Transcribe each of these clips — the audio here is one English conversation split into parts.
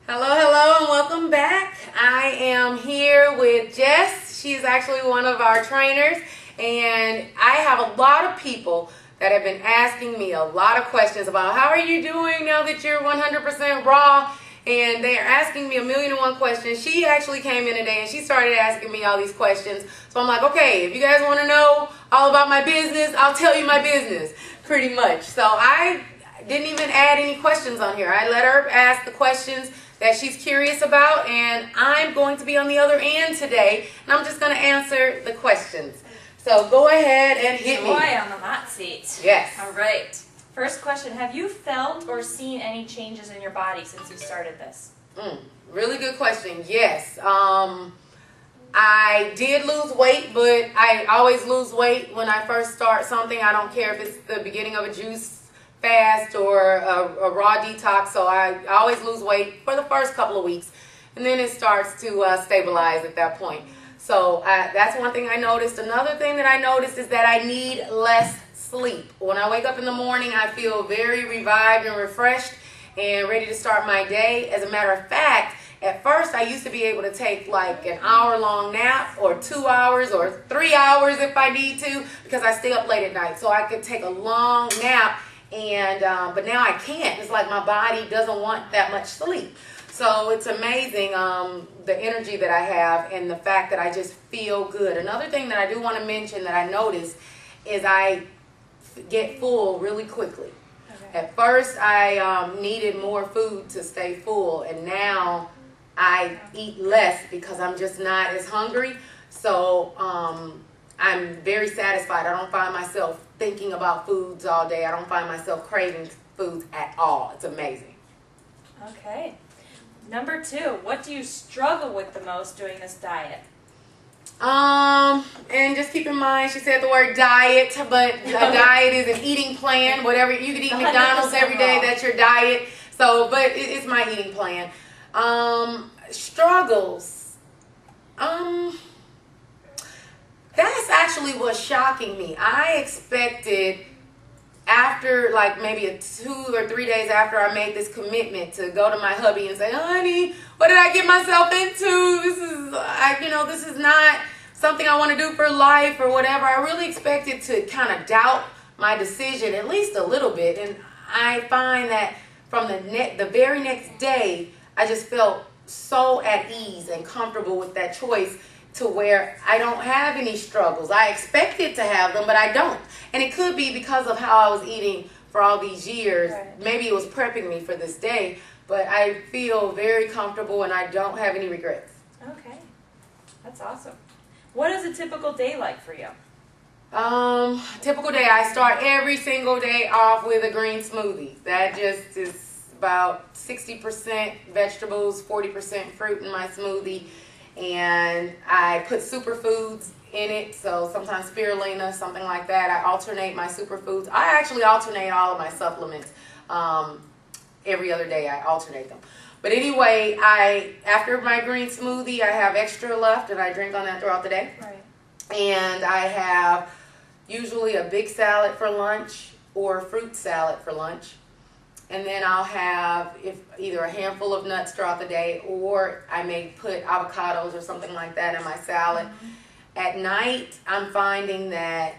Hello, hello, and welcome back. I am here with Jess. She's actually one of our trainers, and I have a lot of people that have been asking me a lot of questions about how are you doing now that you're 100% raw, and they are asking me 1,000,001 questions. She actually came in today and she started asking me all these questions. So I'm like, okay, if you guys want to know all about my business, I'll tell you my business, pretty much. So I didn't even add any questions on here. I let her ask the questions that she's curious about, and I'm going to be on the other end today, and I'm just going to answer the questions. So go ahead and hit me. Joy on the hot seat. Yes. All right. First question, have you felt or seen any changes in your body since you started this? Really good question. Yes. I did lose weight, but I always lose weight when I first start something. I don't care if it's the beginning of a juice fast or a raw detox, so I always lose weight for the first couple of weeks, and then it starts to stabilize at that point. So that's one thing I noticed. Another thing that I noticed is that I need less sleep. When I wake up in the morning, I feel very revived and refreshed and ready to start my day. As a matter of fact, at first I used to be able to take like an hour-long nap or 2 hours or 3 hours if I need to, because I stay up late at night. So I could take a long nap, and but now I can't. It's like my body doesn't want that much sleep. So it's amazing the energy that I have and the fact that I just feel good. Another thing that I do want to mention that I noticed is I get full really quickly. Okay. At first I needed more food to stay full, and now I eat less because I'm just not as hungry. So I'm very satisfied. I don't find myself thinking about foods all day. I don't find myself craving foods at all. It's amazing. Okay. Number 2, what do you struggle with the most doing this diet? And just keep in mind, she said the word diet, but a diet is an eating plan. Whatever, you could eat McDonald's every day, that's your diet. So, but it's my eating plan. Struggles. That's actually what's shocking me. I expected after like maybe 2 or 3 days after I made this commitment to go to my hubby and say, honey, what did I get myself into? This is not something I want to do for life or whatever. I really expected to kind of doubt my decision at least a little bit. And I find that from the very next day, I just felt so at ease and comfortable with that choice, to where I don't have any struggles. I expected to have them, but I don't. And it could be because of how I was eating for all these years. Right. Maybe it was prepping me for this day, but I feel very comfortable and I don't have any regrets. Okay. That's awesome. What is a typical day like for you? Typical day, I start every single day off with a green smoothie. That just is about 60% vegetables, 40% fruit in my smoothie. And I put superfoods in it, so sometimes spirulina, something like that. I alternate my superfoods. I actually alternate all of my supplements. Every other day I alternate them. But anyway, after my green smoothie, I have extra left, and I drink on that throughout the day. Right. And I have usually a big salad for lunch or a fruit salad for lunch. And then I'll have either a handful of nuts throughout the day, or I may put avocados or something like that in my salad. Mm-hmm. At night, I'm finding that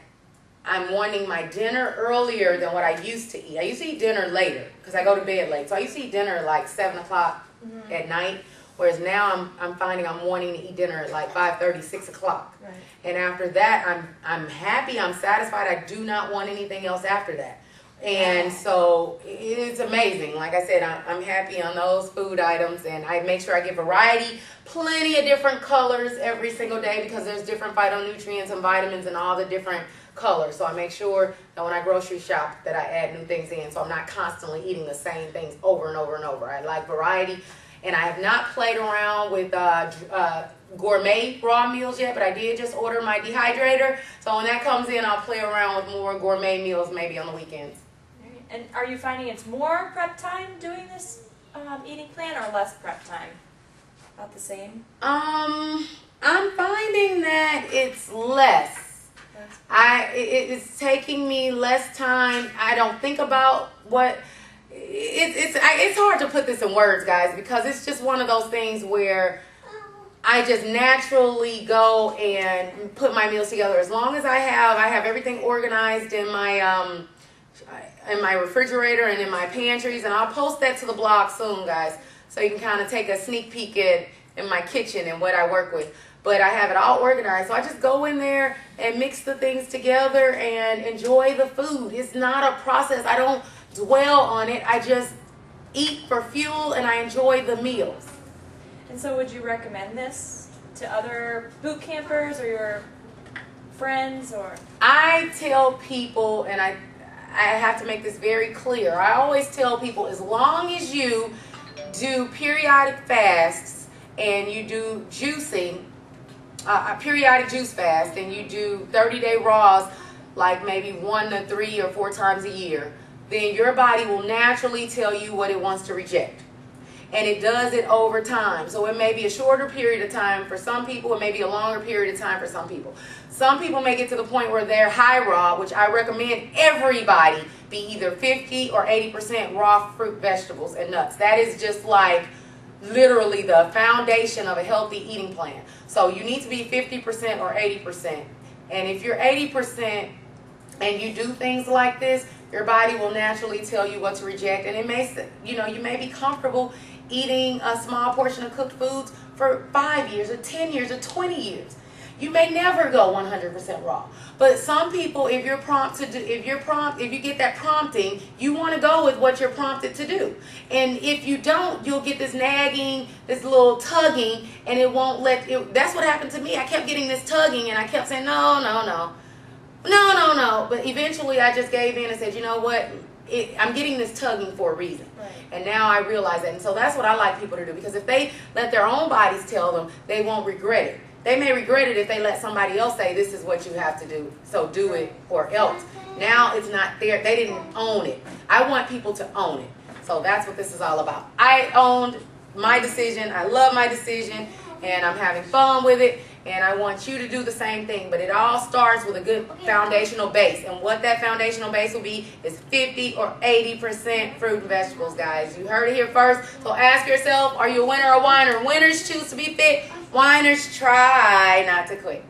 I'm wanting my dinner earlier than what I used to eat. I used to eat dinner later because I go to bed late. So I used to eat dinner at like 7 o'clock at night, whereas now I'm finding I'm wanting to eat dinner at like 5:30, 6 o'clock. Right. And after that, I'm happy, I'm satisfied. I do not want anything else after that. And so it's amazing. Like I said, I'm happy on those food items, and I make sure I get variety, plenty of different colors every single day, because there's different phytonutrients and vitamins in all the different colors. So I make sure that when I grocery shop that I add new things in, so I'm not constantly eating the same things over and over and over. I like variety, and I have not played around with gourmet raw meals yet, but I did just order my dehydrator. So when that comes in, I'll play around with more gourmet meals maybe on the weekends. And are you finding it's more prep time doing this eating plan, or less prep time? About the same? I'm finding that it's less. It's taking me less time. I don't think about what it's hard to put this in words, guys, because it's just one of those things where I just naturally go and put my meals together. As long as I have everything organized in my refrigerator and in my pantries, and I'll post that to the blog soon, guys, so you can kind of take a sneak peek in my kitchen and what I work with. But I have it all organized, so I just go in there and mix the things together and enjoy the food. It's not a process. I don't dwell on it. I just eat for fuel and I enjoy the meals. And so would you recommend this to other boot campers or your friends? Or I tell people, and I have to make this very clear, I always tell people, as long as you do periodic fasts and you do juicing, a periodic juice fast, and you do 30-day raws like maybe 1 to 3 or 4 times a year, then your body will naturally tell you what it wants to reject. And it does it over time. So it may be a shorter period of time for some people. It may be a longer period of time for some people. Some people may get to the point where they're high raw, which I recommend everybody be either 50 or 80% raw fruit, vegetables, and nuts. That is just like literally the foundation of a healthy eating plan. So you need to be 50% or 80%. And if you're 80% and you do things like this, your body will naturally tell you what to reject. And it may, you may be comfortable eating a small portion of cooked foods for 5 years or 10 years or 20 years. You may never go 100% raw. But some people, if you get that prompting, you want to go with what you're prompted to do. And if you don't, you'll get this nagging, this little tugging, and it won't let it. That's what happened to me. I kept getting this tugging, and I kept saying, no. But eventually I just gave in and said, you know what? I'm getting this tugging for a reason. Right. And now I realize that. And so that's what I like people to do, because if they let their own bodies tell them, they won't regret it. They may regret it if they let somebody else say, this is what you have to do, so do it or else. Now it's not there. They didn't own it. I want people to own it. So that's what this is all about. I owned my decision. I love my decision, and I'm having fun with it. And I want you to do the same thing. But it all starts with a good foundational base. And what that foundational base will be is 50 or 80% fruit and vegetables, guys. You heard it here first. So ask yourself, are you a winner or a whiner? Winners choose to be fit. Whiners try not to quit.